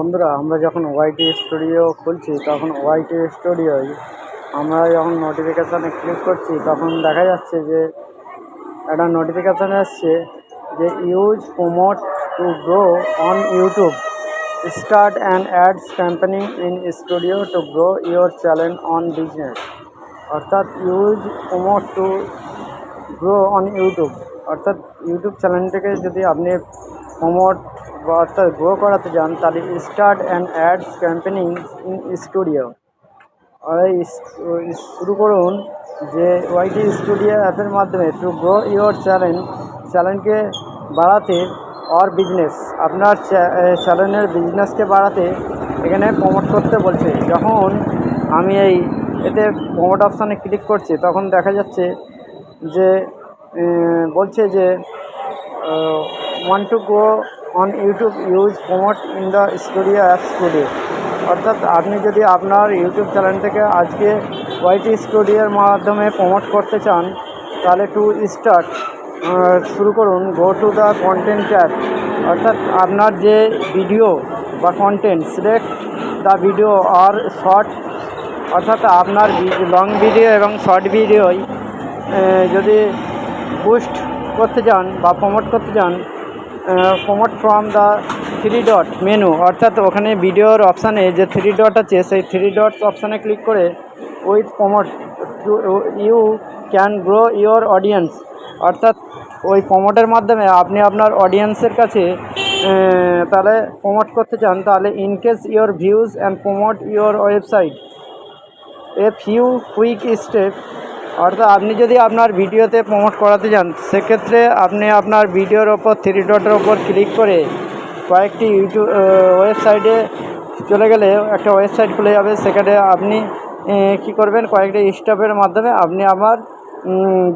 বন্ধুরা, আমরা যখন ওয়াইটি স্টুডিও খুলছি তখন ওয়াইটি স্টুডিওয় আমরা যখন নোটিফিকেশানে ক্লিক করছি তখন দেখা যাচ্ছে যে একটা নোটিফিকেশান আসছে যে use promote to grow on YouTube, start and ads campaigning in studio to grow your channel on business. অর্থাৎ use promote to grow on YouTube, অর্থাৎ ইউটিউব চ্যানেলটাকে যদি আপনি প্রমোট বা অর্থাৎ গ্রো করাতে চান তাহলে start and ads campaigning in studio শুরু করুন যে ওয়াইটি স্টুডিও অ্যাপের মাধ্যমে টু গ্রো ইউর চ্যানেলকে বাড়াতে অর বিজনেস, আপনার চ্যানেলের বিজনেসকে বাড়াতে এখানে প্রমোট করতে বলছে। যখন আমি এতে প্রমোট অপশানে ক্লিক করছি তখন দেখা যাচ্ছে যে বলছে যে want to go on YouTube, use promote in the studio apps today. অর্থাৎ আপনি যদি আপনার ইউটিউব চ্যানেল থেকে আজকে ওয়াইটি স্টুডিওর মাধ্যমে প্রমোট করতে চান তাহলে টু স্টার্ট শুরু করুন, go to the content tab. অর্থাৎ আপনার যে ভিডিও বা কন্টেন্ট, সিলেক্ট দ্য ভিডিও আর শর্ট, অর্থাৎ আপনার লং ভিডিও এবং শর্ট ভিডিওই যদি বুস্ট করতে চান বা প্রমোট করতে চান, promote from the three dot menu, অর্থাৎ ওখানে ভিডিওর অপশানে যে থ্রি ডট আছে সেই থ্রি ডটস অপশানে ক্লিক করে with promote you can grow your audience. অর্থাৎ ওই প্রমোটের মাধ্যমে আপনি আপনার অডিয়েন্সের কাছে তাহলে প্রমোট করতে চান, তাহলে ইনকেস your views and promote your website a few quick step. অর্থাৎ আপনি যদি আপনার ভিডিওতে প্রমোট করাতে চান সেক্ষেত্রে আপনি আপনার ভিডিওর ওপর থ্রি ডটের ওপর ক্লিক করে কয়েকটি ইউটিউব ওয়েবসাইটে চলে গেলে একটা ওয়েবসাইট খুলে যাবে। সেখানে আপনি কী করবেন, কয়েকটি স্টেপের মাধ্যমে আপনি আবার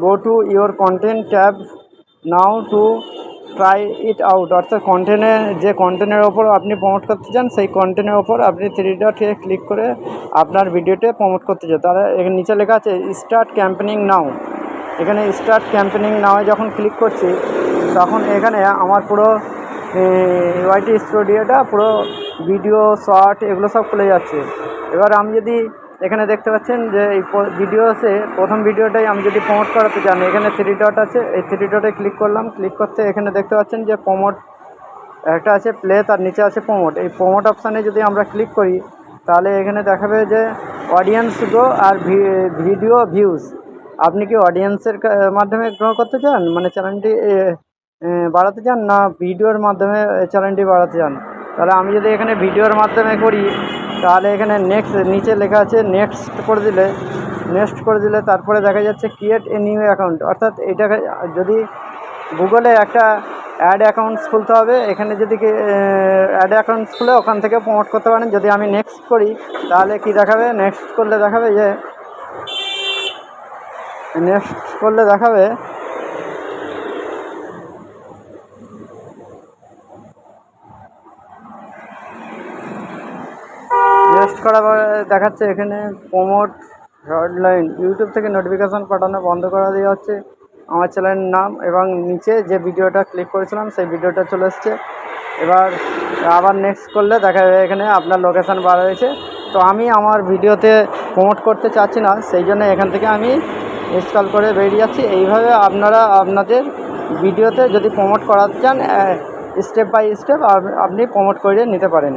go to your content tab now to try it out. অর্থাৎ যে কন্টেন্টের ওপর আপনি প্রমোট করতে চান সেই কন্টেন্টের ওপর আপনি থ্রি ডটে ক্লিক করে আপনার ভিডিওতে প্রমোট করতে চান। তাহলে এখানে নিচে লেখা আছে স্টার্ট ক্যাম্পেনিং নাও। এখানে স্টার্ট ক্যাম্পেনিং নাওয়ে যখন ক্লিক করছি তখন এখানে আমার পুরো ওয়াইটি স্টুডিওটা পুরো ভিডিও শর্ট এগুলো সব খুলে যাচ্ছে। এবার আমি যদি এখানে দেখতে পাচ্ছেন যে এই ভিডিও আছে, প্রথম ভিডিওটাই আমি যদি প্রমোট করাতে চান এখানে থ্রি ডট আছে, এই থ্রি ডটে ক্লিক করলাম। ক্লিক করতে এখানে দেখতে পাচ্ছেন যে প্রমোট একটা আছে প্লে, তার নিচে আছে প্রমোট। এই প্রমোট অপশানে যদি আমরা ক্লিক করি তাহলে এখানে দেখাবে যে অডিয়েন্স গ্রো আর ভিডিও ভিউজ। আপনি কি অডিয়েন্সের মাধ্যমে গ্রো করতে চান, মানে চ্যানেলটি বাড়াতে চান, না ভিডিওর মাধ্যমে চ্যানেলটি বাড়াতে চান? তাহলে আমি যদি এখানে ভিডিওর মাধ্যমে করি তাহলে এখানে নেক্সট নিচে লেখা আছে নেক্সট করে দিলে তারপরে দেখা যাচ্ছে ক্রিয়েট এ নিউ অ্যাকাউন্ট। অর্থাৎ এটাকে যদি গুগলে একটা অ্যাড অ্যাকাউন্টস খুলতে হবে, এখানে যদি অ্যাড অ্যাকাউন্টস খুলে ওখান থেকে প্রমোট করতে পারেন। যদি আমি নেক্সট করি তাহলে কি দেখাবে, নেক্সট করলে দেখাবে নেক্সট করার পরে দেখাচ্ছে এখানে প্রমোট হেডলাইন, ইউটিউব থেকে নোটিফিকেশান পাঠানো বন্ধ করা দেওয়া হচ্ছে, আমার চ্যানেলের নাম এবং নিচে যে ভিডিওটা ক্লিক করেছিলাম সেই ভিডিওটা চলে এসছে। এবার আবার নেক্সট করলে দেখা যাবে এখানে আপনার লোকেশান বার হয়েছে। তো আমি আমার ভিডিওতে প্রমোট করতে চাচ্ছি না, সেই জন্য এখান থেকে আমি ইনস্টল করে বেরিয়ে যাচ্ছি। এইভাবে আপনারা আপনাদের ভিডিওতে যদি প্রমোট করাতে চান স্টেপ বাই স্টেপ আপনি প্রমোট করে নিতে পারেন।